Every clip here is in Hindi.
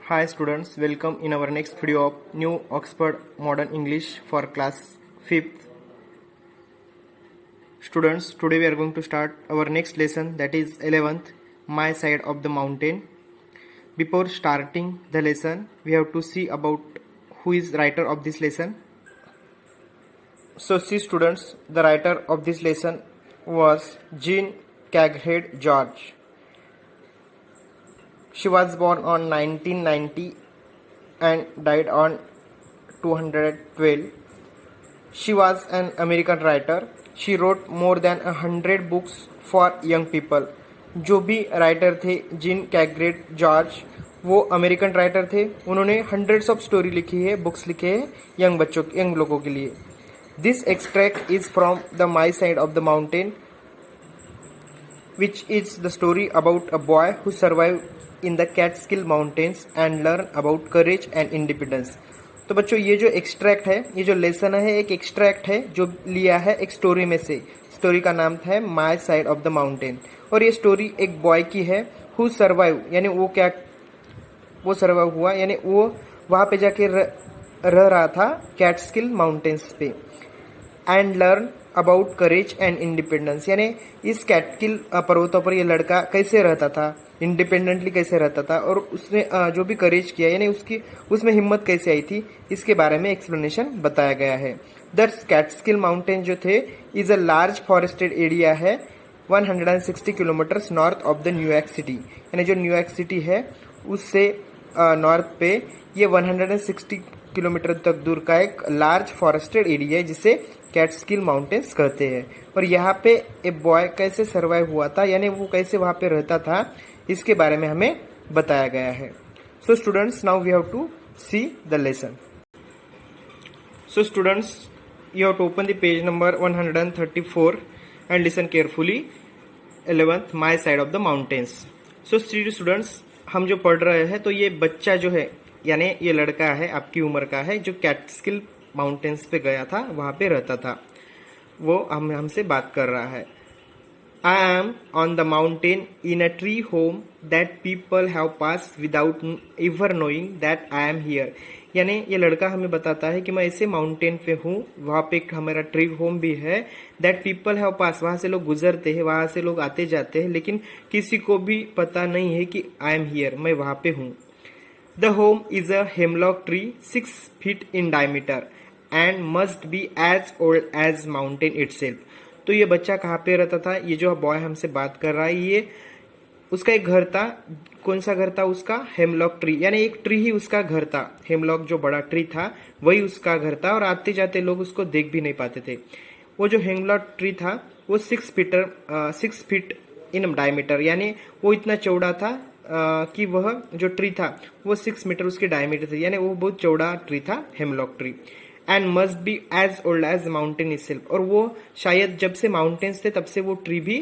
Hi students, welcome in our next video of New Oxford Modern English for class 5th. Students, today we are going to start our next lesson, that is 11th, My Side of the Mountain. Before starting the lesson, we have to see about who is writer of this lesson. So see students, the writer of this lesson was Jean Caghead George. She was born on 1990 and died on 212. She was an American writer. She wrote more than 100 books for young people. जो भी राइटर थे जीन कैग्रेड जॉर्ज, वो अमेरिकन राइटर थे. उन्होंने हंड्रेड्स ऑफ स्टोरी लिखी है, बुक्स लिखे हैं यंग लोगों के लिए. This extract is from the my side of the mountain, which is the story about a boy who survived in the Catskill Mountains and learn about courage and independence. तो बच्चों ये जो एक्सट्रैक्ट है, ये जो लेसन है, एक एक्सट्रैक्ट है जो लिया है एक स्टोरी में से. स्टोरी का नाम है माई साइड ऑफ द माउंटेन, और ये स्टोरी एक बॉय की है हु सर्वाइव, यानी वो सर्वाइव हुआ, यानी वो वहां पे जाके रह रहा था कैटस्किल माउंटेन्स पे. And learn about courage and independence, यानी इस कैटस्किल पर्वतों पर ये लड़का कैसे रहता था, इंडिपेंडेंटली कैसे रहता था, और उसने जो भी करेज किया यानी उसमें हिम्मत कैसे आई थी, इसके बारे में एक्सप्लेनेशन बताया गया है. द कैटस्किल माउंटेन जो थे is a large forested area है 160 kilometres north of the New York city, यानी जो न्यूयॉर्क सिटी है उससे नॉर्थ पे ये 160 किलोमीटर तक दूर का एक लार्ज फॉरेस्टेड एरिया है जिसे कैटस्किल माउंटेन्स कहते हैं. और यहाँ पे एक बॉय कैसे सर्वाइव हुआ था, यानी वो कैसे वहां पे रहता था, इसके बारे में हमें बताया गया है. So students, now we have to see the lesson. So students, you have to open the page number 134 and listen carefully. 11th, my side of the mountains. So students, हम जो पढ़ रहे हैं तो ये बच्चा जो है, यानी ये लड़का है आपकी उम्र का है जो कैटस्किल माउंटेन्स पे गया था, वहां पे रहता था, वो हमसे बात कर रहा है. I am on the mountain in a tree home that people have passed without ever knowing that I am here. यानी ये लड़का हमें बताता है कि मैं ऐसे माउंटेन पे हूँ, वहाँ पे एक हमारा ट्री होम भी है, दैट पीपल हैव पास, वहाँ से लोग गुजरते हैं, वहाँ से लोग आते जाते हैं, लेकिन किसी को भी पता नहीं है कि आई एम हियर, मैं वहाँ पे हूँ. The home is a hemlock tree 6 feet in diameter and must be as old as mountain itself. तो ये बच्चा कहाँ पे रहता था, ये जो बॉय हमसे बात कर रहा है, ये उसका एक घर था. कौन सा घर था उसका? हेमलॉक ट्री, यानी एक ट्री ही उसका घर था. हेमलॉक जो बड़ा ट्री था वही उसका घर था, और आते जाते लोग उसको देख भी नहीं पाते थे. वो जो हेमलॉक ट्री था वो 6 feet इन डायमीटर, यानी वो इतना चौड़ा था कि वह जो ट्री था वो 6 मीटर उसके डायमीटर थे, यानी वो बहुत चौड़ा ट्री था hemlock tree. And must be as old as mountain itself, और वो शायद जब से माउंटेन्स थे तब से वो ट्री भी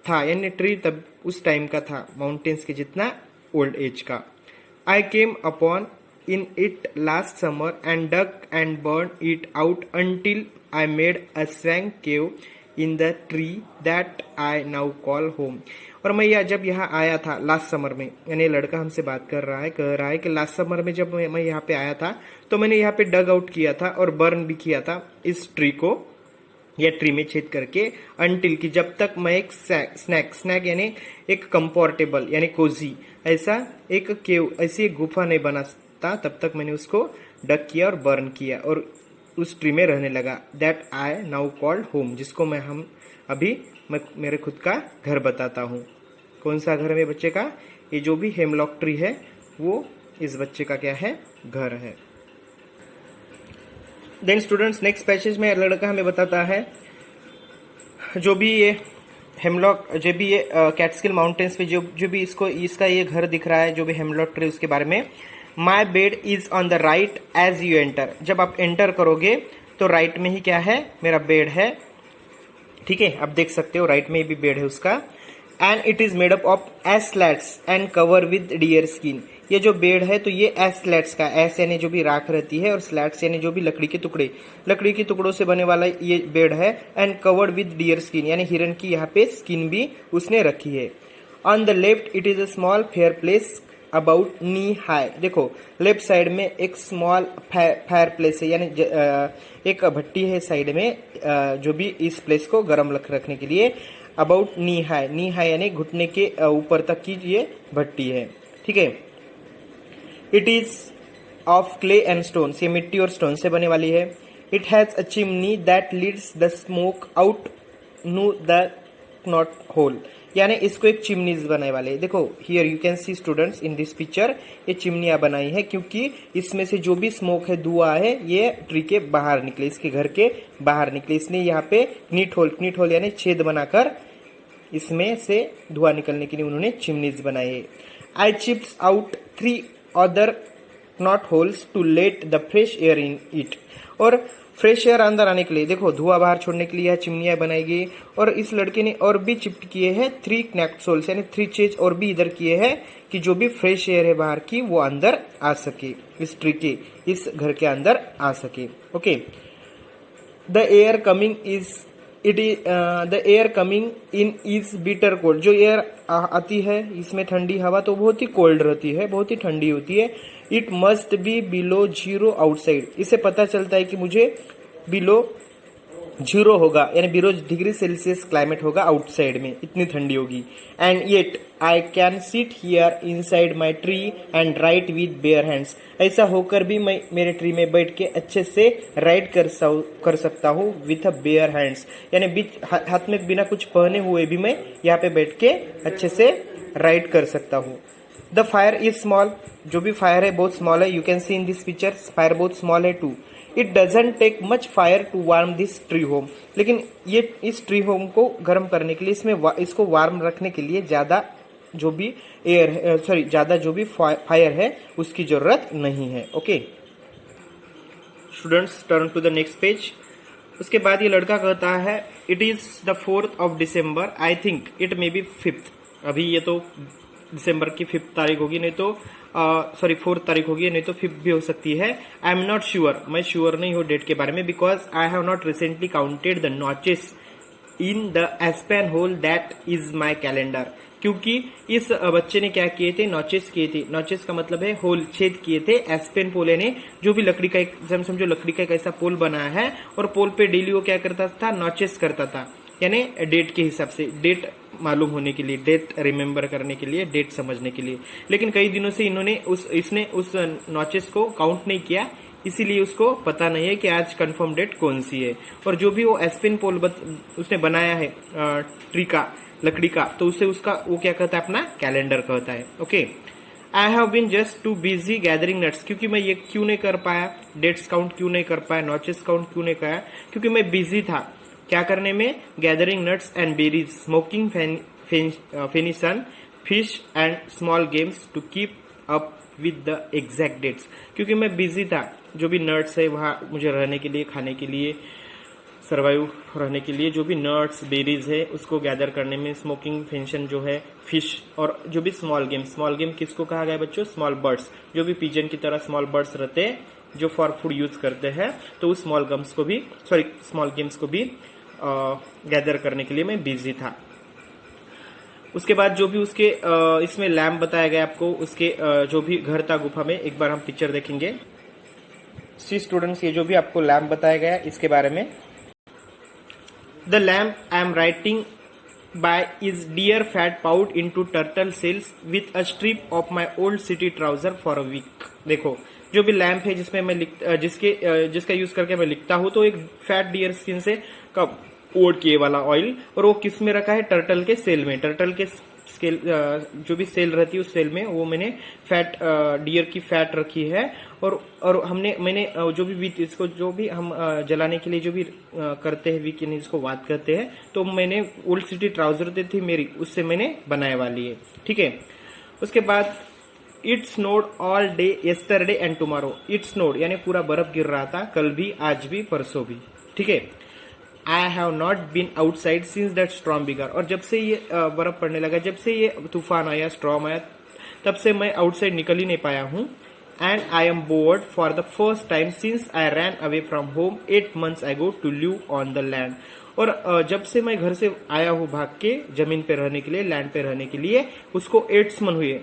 था, यानी ट्री तब उस टाइम का था माउंटेन्स के जितना ओल्ड एज का. I came upon in it last summer and dug and burn it out until I made a snug cave in the tree that I now call home. और मैं जब यहाँ आया था लास्ट समर में, यानी लड़का हमसे बात कर रहा है, कह रहा है कि लास्ट समर में जब मैं यहाँ पे आया था तो मैंने यहाँ पे डग आउट किया था और बर्न भी किया था इस ट्री को, या ट्री में छेद करके, अंटिल की जब तक मैं एक स्नैक यानी एक कंफर्टेबल यानी कोजी ऐसा एक केव, ऐसी एक गुफा नहीं बनाता, तब तक मैंने उसको डग किया और बर्न किया और उस ट्री में रहने लगा. That I now called home, जिसको मैं मेरे खुद का घर बताता हूँ. कौन सा घर है मेरे बच्चे का? ये जो भी हेमलॉक ट्री है वो इस बच्चे का क्या है? घर है. देन स्टूडेंट्स, नेक्स्ट पैसेज में लड़का हमें बताता है जो भी ये हेमलॉक, जो भी ये कैटस्किल माउंटेन्स पे जो भी इसका ये घर दिख रहा है, जो भी हेमलॉक ट्री, उसके बारे में. My bed is on the right as you enter. जब आप एंटर करोगे तो राइट में ही क्या है? मेरा बेड है. ठीक है, आप देख सकते हो राइट में भी बेड है उसका. And it is made up of S slats and cover with dear skin. ये जो बेड है तो ये एस स्लैट्स का, एस यानी जो भी राख रहती है, और स्लैट्स यानी जो भी लकड़ी के टुकड़ों से बने वाला ये बेड है. And covered with dear skin, यानी हिरन की यहाँ पे स्किन भी उसने रखी है. On the left it is a small fair place about knee high. देखो लेफ्ट साइड में एक स्मॉल फायर प्लेस है, यानी एक भट्टी है साइड में, जो भी इस प्लेस को गर्म रखने के लिए। अबाउट नी हाई यानी घुटने के ऊपर तक की ये भट्टी है, ठीक है। It is of clay and stone, ये मिट्टी और स्टोन से बने वाली है। It has a chimney that leads the smoke out no the knot hole, यानी इसको एक चिमनीज बनाने वाले। देखो here you can see students in this picture, ये चिमनियां बनाई है क्योंकि इसमें से जो भी स्मोक है, धुआं है, ये ट्री के बाहर निकले, इसके घर के बाहर निकले। इसने यहाँ पे क्नीट होल यानी छेद बनाकर इसमें से धुआं निकलने के लिए उन्होंने चिमनीज बनाई है। I chips out 3 other knot holes to let the fresh air in it, और फ्रेश एयर अंदर आने के लिए, देखो धुआं बाहर छोड़ने के लिए यह चिमनियां बनाई गई। और इस लड़के ने और भी चिप्ट किए हैं 3 कनेक्ट होल्स, यानी 3 चेज और भी इधर किए हैं कि जो भी फ्रेश एयर है बाहर की वो अंदर आ सके, इस ट्री के, इस घर के अंदर आ सके। Okay, the air coming in is bitter cold, जो एयर आती है इसमें ठंडी हवा तो बहुत ही कोल्ड रहती है, बहुत ही ठंडी होती है। It must be below 0 outside, इससे पता चलता है कि मुझे बिलो 0 होगा, यानी 0 डिग्री सेल्सियस क्लाइमेट होगा आउटसाइड में, इतनी ठंडी होगी। And yet I can sit here inside my tree and write with bare hands, ऐसा होकर भी मैं मेरे ट्री में बैठ के अच्छे से राइट कर सकता हूँ विथ अ बेयर हैंड्स, यानी हाथ में बिना कुछ पहने हुए भी मैं यहाँ पे बैठ के अच्छे से राइट कर सकता हूँ। द फायर इज स्मॉल, जो भी फायर है बहुत स्मॉल है, you can see in this picture fire बहुत स्मॉल है too. It doesn't take much fire to warm this tree home, लेकिन ये इस ट्री होम को गर्म करने के लिए, इसको वार्म रखने के लिए ज्यादा जो भी ज्यादा जो भी फायर है उसकी जरूरत नहीं है। Okay students, turn to the next page. उसके बाद ये लड़का कहता है it is the 4th of December, I think it may be 5th, अभी ये तो दिसंबर की 5th तारीख होगी, नहीं तो 4th तारीख होगी, नहीं तो 5th भी हो सकती है। आई एम नॉट श्योर, मैं श्योर नहीं हूँ डेट के बारे में, because I have not recently counted the notches in the aspen hole that is my calendar, क्योंकि इस बच्चे ने क्या किए थे, नॉचेस किए थे। नॉचेस का मतलब है होल, छेद किए थे। एस्पेन पोले ने जो भी लकड़ी का एक, समझो लकड़ी का एक ऐसा पोल बनाया है, और पोल पे डेली वो क्या करता था, नॉचेस करता था, यानी डेट के हिसाब से, डेट मालूम होने के लिए, डेट रिमेम्बर करने के लिए, डेट समझने के लिए। लेकिन कई दिनों से इसने उस नॉचेस को काउंट नहीं किया, इसीलिए उसको पता नहीं है कि आज कंफर्म डेट कौन सी है। और जो भी वो एस्पेन पोल उसने बनाया है ट्री का, लकड़ी का, तो उससे उसका वो क्या कहता है, अपना कैलेंडर कहता है। Okay, I have been just too busy gathering nuts, क्योंकि मैं ये क्यों नहीं कर पाया, डेट्स काउंट क्यों नहीं कर पाया, नॉचेस काउंट क्यों नहीं किया, क्योंकि मैं बिजी था क्या करने में, gathering nuts and berries, smoking venison, fish and small games to keep up with the exact dates, क्योंकि मैं बिजी था, जो भी नट्स है वहाँ मुझे रहने के लिए, खाने के लिए, सर्वाइव रहने के लिए, जो भी नट्स बेरीज है उसको गैदर करने में, स्मोकिंग फेंशन जो है, फिश, और जो भी स्मॉल गेम किसको कहा गया बच्चों, स्मॉल बर्ड्स, जो भी पिजन की तरह स्मॉल बर्ड्स रहते हैं जो फॉर फूड यूज करते हैं, तो उस स्मॉल गेम्स को भी गैदर करने के लिए मैं बिजी था। उसके बाद जो भी उसके इसमें लैम्प बताया गया आपको, उसके जो भी घर था गुफा में, एक बार हम पिक्चर देखेंगे। सी स्टूडेंट्स, ये जो भी आपको लैम्प बताया गया इसके बारे में, the lamp I am writing by is deer fat poured into turtle shells with a strip of my old city trouser for a wick. देखो जो भी लैम्प है जिसमें मैं जिसका यूज करके मैं लिखता हूं, तो एक फैट डियर स्किन से ओड किए वाला ऑयल, और वो किस में रखा है, टर्टल के सेल में, टर्टल के स्केल जो भी सेल रहती है उस सेल में वो मैंने फैट डियर की फैट रखी है। और मैंने जो भी वीक, इसको जो भी हम जलाने के लिए जो भी करते हैं वीक, यानी इसको वात कहते हैं, तो मैंने ओल्ड सिटी ट्राउजर थी मेरी, उससे मैंने बनाने वाली है। ठीक है, उसके बाद it snowed all day yesterday and tomorrow. It snowed यानी पूरा बर्फ गिर रहा था, कल भी, आज भी, परसों भी। ठीक है, I have not been outside since that storm began, और जब से ये बर्फ पड़ने लगा, जब से ये तूफान आया, स्टॉर्म आया, तब से मैं आउटसाइड निकल ही नहीं पाया हूँ। And I am bored for the first time since I ran away from home 8 months ago to live on the land. और जब से मैं घर से आया हूँ भाग के जमीन पे रहने के लिए, लैंड पे रहने के लिए, उसको 8 months हुए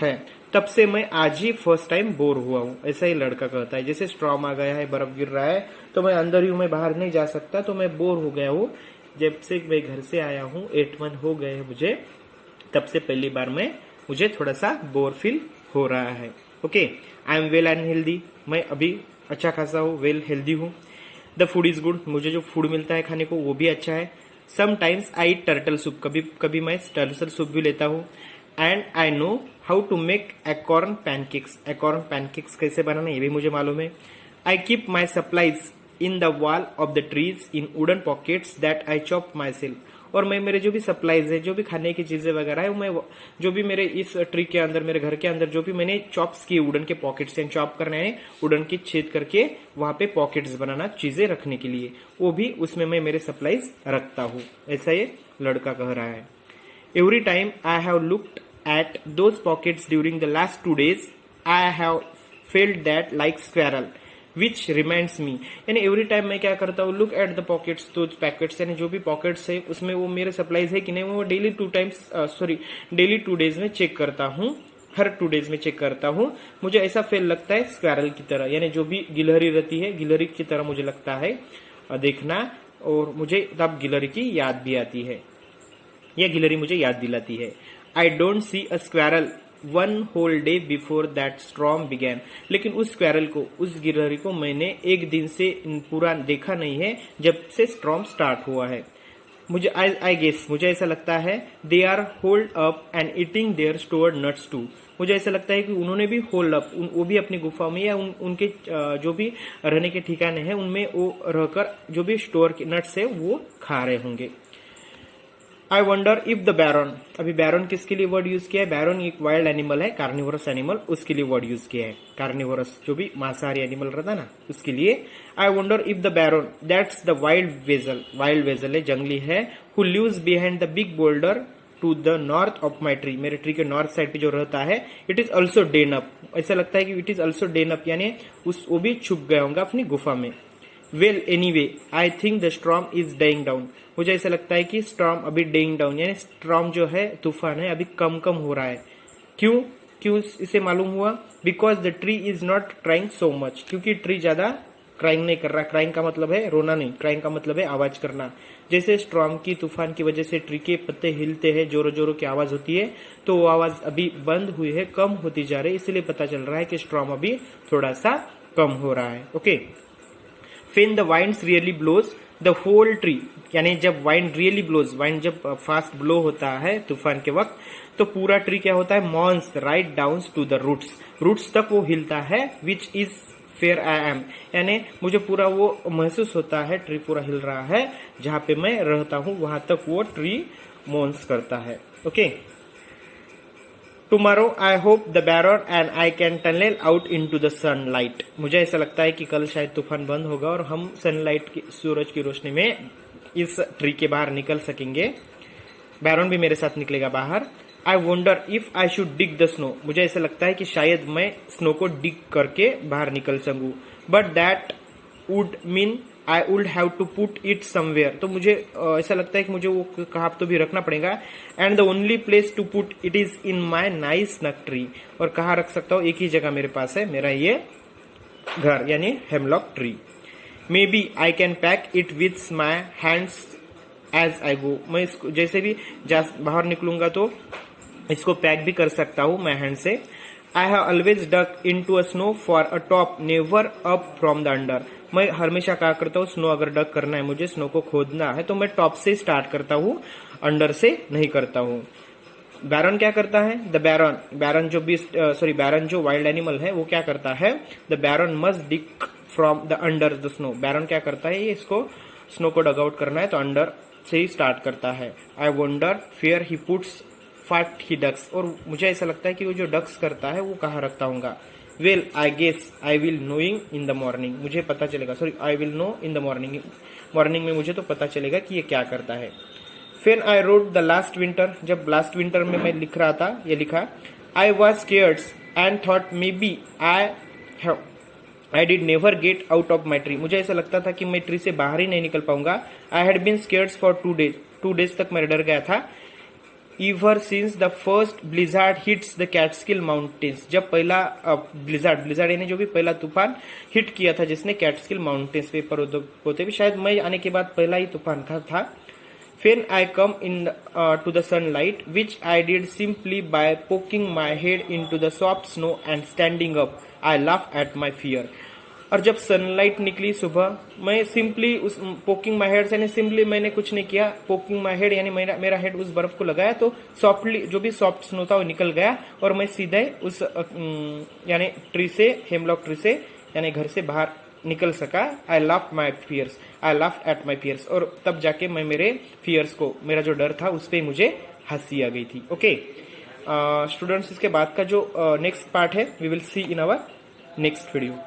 है। तब से मैं आज ही फर्स्ट टाइम बोर हुआ हूँ, ऐसा ही लड़का कहता है। जैसे स्ट्रॉम आ गया है, बर्फ गिर रहा है, तो मैं अंदर ही हूँ, मैं बाहर नहीं जा सकता, तो मैं बोर हो गया हूँ। जब से मैं घर से आया हूँ 8 मंथ हो गए हैं मुझे, तब से पहली बार मुझे थोड़ा सा बोर फील हो रहा है। Okay, I am well and healthy, मैं अभी अच्छा खासा हूँ, वेल हेल्दी हूँ। द फूड इज गुड, मुझे जो फूड मिलता है खाने को वो भी अच्छा है। Sometimes I eat turtle soup, कभी कभी मैं टर्टल सूप भी लेता हूँ। And I know how to make acorn pancakes, acorn pancakes कैसे बनाना ये भी मुझे मालूम है। I keep my supplies in the wall of the trees in wooden pockets that I chop myself, और मैं मेरे जो भी सप्लाईज है, जो भी खाने की चीजें वगैरह है, मैं जो भी मेरे इस ट्री के अंदर, मेरे घर के अंदर जो भी मैंने चॉप्स किए वुडन के पॉकेट्स से, चॉप करना है वुडन की छेद करके वहां पे पॉकेट्स बनाना चीजें रखने के लिए, वो भी उसमें मैं मेरे सप्लाईज रखता हूँ, ऐसा ये लड़का कह रहा है। Every time I have looked at those pockets during the last 2 days I have felt that like squirrel which reminds me, यानी एवरी टाइम मैं क्या करता हूँ, लुक एट द पॉकेट्स, दो पैकेट्स, यानी जो भी पॉकेट्स है उसमें वो मेरे सप्लाईज है कि नहीं, वो डेली 2 days में चेक करता हूँ, हर 2 days में चेक करता हूँ। मुझे ऐसा फेल लगता है स्क्वेरल की तरह, यानी जो भी गिलहरी रहती है, गिलहरी की तरह मुझे लगता है देखना, और मुझे तब गिलहरी की याद भी आती है, यह गिलहरी मुझे याद दिलाती है। I don't see a squirrel 1 whole day before that storm began, लेकिन उस स्क्वेरल को, उस गिलहरी को मैंने एक दिन से पूरा देखा नहीं है जब से स्टॉर्म स्टार्ट हुआ है। मुझे आई गेस, मुझे ऐसा लगता है they are hold up and eating their stored nuts too, मुझे ऐसा लगता है कि उन्होंने भी होल्ड अप, वो भी अपनी गुफा में या उनके जो भी रहने के ठिकाने हैं उनमें वो रहकर जो भी स्टोर के नट्स है वो खा रहे होंगे। आई वंडर इफ द बैरन, अभी बैरन किसके लिए वर्ड यूज किया है, बैरन एक वाइल्ड एनिमल है, कार्निवोरस एनिमल, उसके लिए वर्ड यूज किया है, कार्निवोरस जो भी मांसाहारी एनिमल रहता है ना उसके लिए। I wonder if the baron that's the wild weasel, wild weasel है, जंगली है, who lives behind the big boulder to the north of my tree, मेरे ट्री के नॉर्थ साइड पे जो रहता है, it is also den up, ऐसा लगता है कि it is also den up, यानी वो भी छुप गया होगा अपनी गुफा में। Well anyway I think the storm is dying down, मुझे ऐसा लगता है कि स्टॉर्म अभी डाइंग डाउन, यानी स्टॉर्म जो है, तूफान है, अभी कम कम हो रहा है। क्यों इसे मालूम हुआ, because the tree is not crying so much, क्योंकि ट्री ज्यादा क्राइंग नहीं कर रहा। क्राइंग का मतलब है रोना नहीं, क्राइंग का मतलब है आवाज करना। जैसे स्टॉर्म की, तूफान की वजह से ट्री के पत्ते हिलते हैं, जोरों जोरों की आवाज होती है, तो वो आवाज अभी बंद हुई है, कम होती जा रही है, इसलिए पता चल रहा है कि स्टॉर्म अभी थोड़ा सा कम हो रहा है। Okay, When the winds really blows the whole tree, यानी जब वाइंड रियली ब्लोज, वाइंड जब फास्ट ब्लो होता है तूफान के वक्त, तो पूरा ट्री क्या होता है, moans right down to the roots, roots तक वो हिलता है, which is fair I am, यानी मुझे पूरा वो महसूस होता है, ट्री पूरा हिल रहा है, जहां पे मैं रहता हूं वहां तक वो ट्री मॉन्स करता है। Okay, tomorrow I hope the baron and I can tunnel out into the sunlight, मुझे ऐसा लगता है कि कल शायद तूफान बंद होगा और हम सनलाइट की, सूरज की रोशनी में इस ट्री के बाहर निकल सकेंगे, बैरन भी मेरे साथ निकलेगा बाहर। आई wonder if I should dig the snow, मुझे ऐसा लगता है कि शायद मैं स्नो को डिग करके बाहर निकल सकूं, but that would mean I would have to put it somewhere, तो मुझे ऐसा लगता है कि मुझे वो कहाँ तो भी रखना पड़ेगा। And the only place to put it is in my nice nut tree, और कहाँ रख सकता हूँ, एक ही जगह मेरे पास है, मेरा ये घर यानी hemlock tree. Maybe I can pack it with my hands as I go, मैं इसको जैसे भी बाहर निकलूंगा तो इसको पैक भी कर सकता हूँ मैं हैंड से। I have always duck into a snow for a top, never up from the under, मैं हमेशा क्या करता हूँ, स्नो अगर डक करना है मुझे, स्नो को खोदना है, तो मैं टॉप से स्टार्ट करता हूँ, अंडर से नहीं करता हूँ। बैरन क्या करता है, द बैरन जो बैरन जो वाइल्ड एनिमल है वो क्या करता है, the baron must dig from the under the snow, baron क्या करता है, ये इसको स्नो को डग आउट करना है तो अंडर से ही स्टार्ट करता है। I wonder fair he puts फट ही डक्स, और मुझे ऐसा लगता है कि वो जो डक्स करता है वो कहाँ रखता होगा। Well I guess I will knowing in the morning, मुझे पता चलेगा, I will know in the morning, morning में मुझे तो पता चलेगा कि ये क्या करता है। फिर I wrote the last winter, जब लास्ट विंटर में मैं लिख रहा था, ये लिखा, I was scared and thought maybe I did never get out of my tree, मुझे ऐसा लगता था कि मैं ट्री से बाहर ही नहीं निकल पाऊंगा। I had been scared for 2 days, 2 days तक मैं डर गया था। ever since the first blizzard hits the Catskill Mountains। जब पहला ब्लिजार्ड यानी जो भी पहला तूफान हिट किया था जिसने कैटस्किल माउंटेन्स पे पोते भी शायद मई आने के बाद पहला ही तूफान था। When I come in to the sunlight, which I did simply by poking my head into the soft snow and standing up, I laugh at my fear। और जब सनलाइट निकली सुबह, मैं सिंपली उस पोकिंग माई हेड यानी सिंपली मैंने कुछ नहीं किया, पोकिंग माई हेड यानी मेरा हेड उस बर्फ को लगाया तो सॉफ्टली जो भी सॉफ्ट स्नो था वो निकल गया और मैं सीधे उस यानी ट्री से, हेमलॉक ट्री से यानी घर से बाहर निकल सका। I laugh at my fears और तब जाके मैं मेरे फियर्स को, मेरा जो डर था उस पर मुझे हंसी आ गई थी। ओके स्टूडेंट्स, इसके बाद का जो नेक्स्ट पार्ट है we will see in our next video.